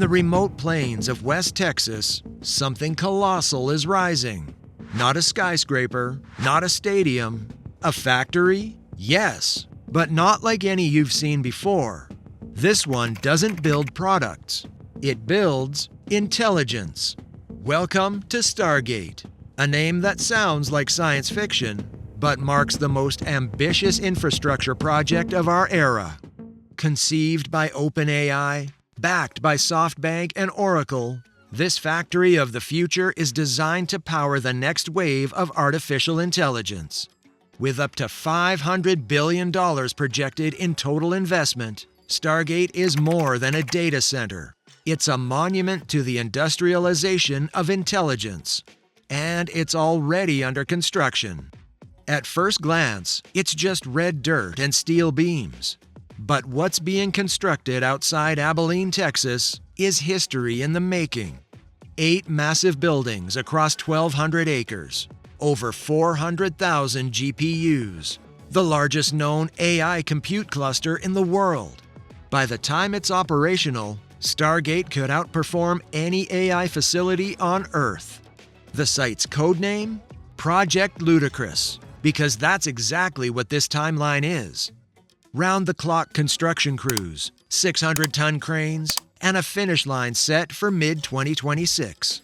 the remote plains of West Texas, something colossal is rising. Not a skyscraper, not a stadium. A factory? Yes, but not like any you've seen before. This one doesn't build products. It builds intelligence. Welcome to Stargate, a name that sounds like science fiction, but marks the most ambitious infrastructure project of our era. Conceived by OpenAI, backed by SoftBank and Oracle, this factory of the future is designed to power the next wave of artificial intelligence. With up to $500 billion projected in total investment, Stargate is more than a data center. It's a monument to the industrialization of intelligence. And it's already under construction. At first glance, it's just red dirt and steel beams. But what's being constructed outside Abilene, Texas, is history in the making. 8 massive buildings across 1,200 acres, over 400,000 GPUs, the largest known AI compute cluster in the world. By the time it's operational, Stargate could outperform any AI facility on Earth. The site's codename? Project Ludicrous, because that's exactly what this timeline is. Round-the-clock construction crews, 600-ton cranes, and a finish line set for mid-2026.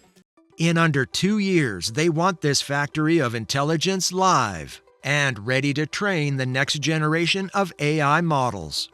In under 2 years, they want this factory of intelligence live and ready to train the next generation of AI models.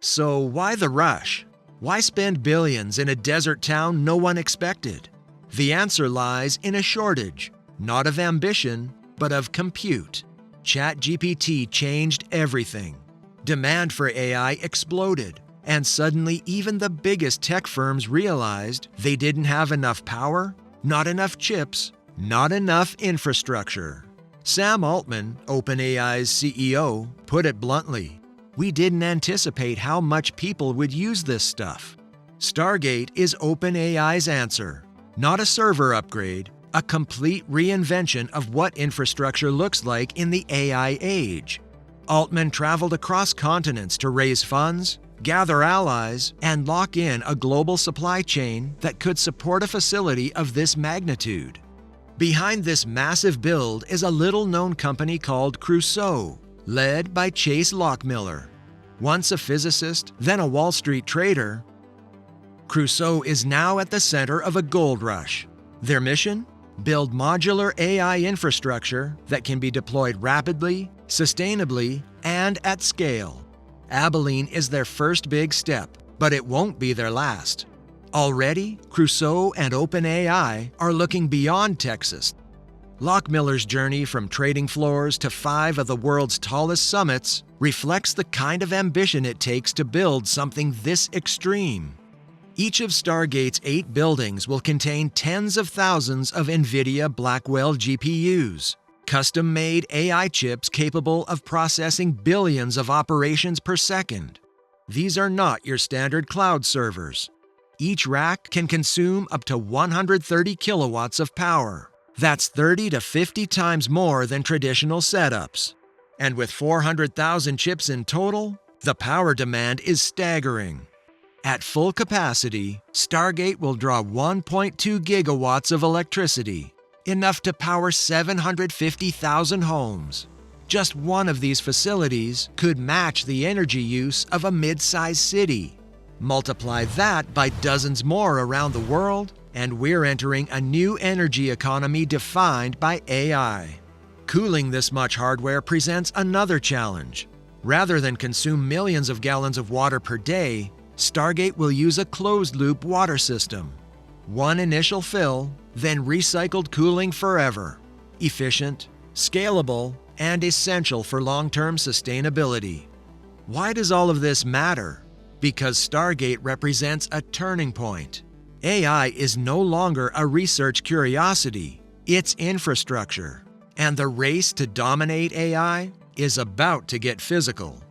So why the rush? Why spend billions in a desert town no one expected? The answer lies in a shortage, not of ambition, but of compute. ChatGPT changed everything. Demand for AI exploded, and suddenly even the biggest tech firms realized they didn't have enough power, not enough chips, not enough infrastructure. Sam Altman, OpenAI's CEO, put it bluntly, "We didn't anticipate how much people would use this stuff." Stargate is OpenAI's answer. Not a server upgrade, a complete reinvention of what infrastructure looks like in the AI age. Altman traveled across continents to raise funds, gather allies, and lock in a global supply chain that could support a facility of this magnitude. Behind this massive build is a little-known company called Crusoe, led by Chase Lockmiller. Once a physicist, then a Wall Street trader, Crusoe is now at the center of a gold rush. Their mission? Build modular AI infrastructure that can be deployed rapidly, sustainably, and at scale. Abilene is their first big step, but it won't be their last. Already, Crusoe and OpenAI are looking beyond Texas. Lockmiller's journey from trading floors to 5 of the world's tallest summits reflects the kind of ambition it takes to build something this extreme. Each of Stargate's 8 buildings will contain tens of thousands of NVIDIA Blackwell GPUs, custom-made AI chips capable of processing billions of operations per second. These are not your standard cloud servers. Each rack can consume up to 130 kilowatts of power. That's 30 to 50 times more than traditional setups. And with 400,000 chips in total, the power demand is staggering. At full capacity, Stargate will draw 1.2 gigawatts of electricity, enough to power 750,000 homes. Just one of these facilities could match the energy use of a mid-sized city. Multiply that by dozens more around the world, and we're entering a new energy economy defined by AI. Cooling this much hardware presents another challenge. Rather than consume millions of gallons of water per day, Stargate will use a closed-loop water system. One initial fill, then recycled cooling forever. Efficient, scalable, and essential for long-term sustainability. Why does all of this matter? Because Stargate represents a turning point. AI is no longer a research curiosity, it's infrastructure. And the race to dominate AI is about to get physical.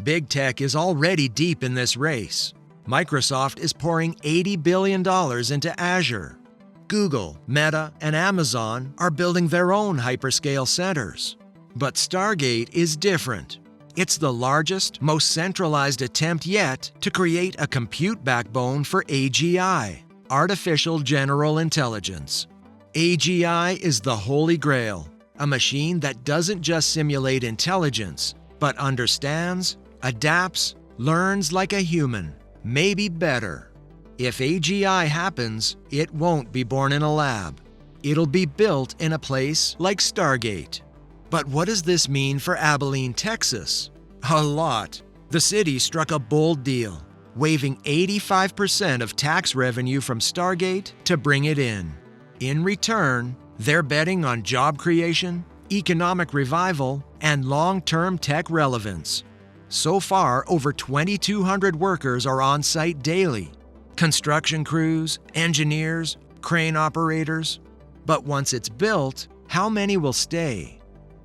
Big tech is already deep in this race. Microsoft is pouring $80 billion into Azure. Google, Meta, and Amazon are building their own hyperscale centers. But Stargate is different. It's the largest, most centralized attempt yet to create a compute backbone for AGI, Artificial General Intelligence. AGI is the holy grail, a machine that doesn't just simulate intelligence, but understands, adapts, learns like a human, maybe better. If AGI happens, it won't be born in a lab. It'll be built in a place like Stargate. But what does this mean for Abilene, Texas? A lot. The city struck a bold deal, waiving 85% of tax revenue from Stargate to bring it in. In return, they're betting on job creation, economic revival, and long-term tech relevance. So far, over 2,200 workers are on site daily. Construction crews, engineers, crane operators. But once it's built, how many will stay?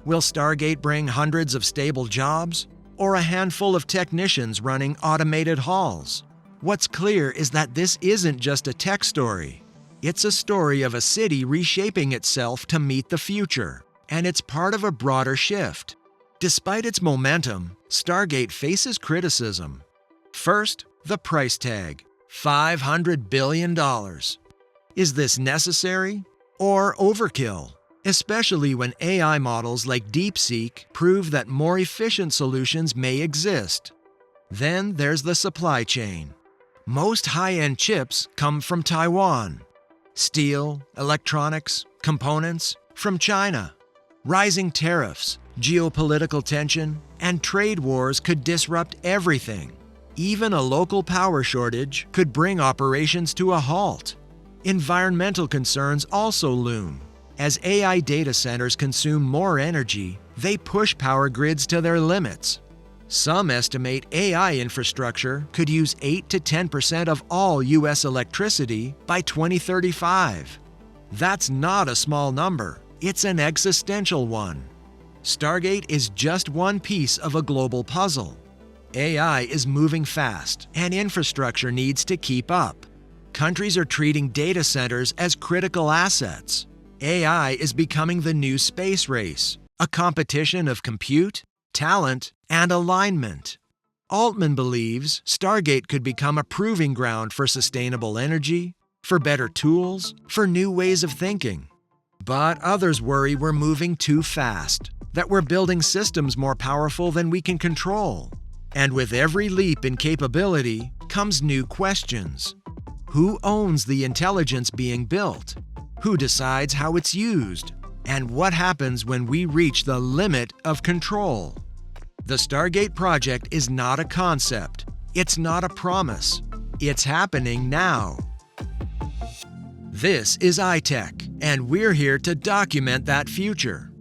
Will Stargate bring hundreds of stable jobs, or a handful of technicians running automated hauls? What's clear is that this isn't just a tech story. It's a story of a city reshaping itself to meet the future, and it's part of a broader shift. Despite its momentum, Stargate faces criticism. First, the price tag, $500 billion. Is this necessary or overkill? Especially when AI models like DeepSeek prove that more efficient solutions may exist. Then there's the supply chain. Most high-end chips come from Taiwan. Steel, electronics, components from China. Rising tariffs, geopolitical tension, and trade wars could disrupt everything. Even a local power shortage could bring operations to a halt. Environmental concerns also loom. As AI data centers consume more energy, they push power grids to their limits. Some estimate AI infrastructure could use 8 to 10% of all U.S. electricity by 2035. That's not a small number, it's an existential one. Stargate is just one piece of a global puzzle. AI is moving fast, and infrastructure needs to keep up. Countries are treating data centers as critical assets. AI is becoming the new space race, a competition of compute, talent, and alignment. Altman believes Stargate could become a proving ground for sustainable energy, for better tools, for new ways of thinking. But others worry we're moving too fast, that we're building systems more powerful than we can control. And with every leap in capability comes new questions. Who owns the intelligence being built? Who decides how it's used? And what happens when we reach the limit of control? The Stargate project is not a concept. It's not a promise. It's happening now. This is EyeTech, and we're here to document that future.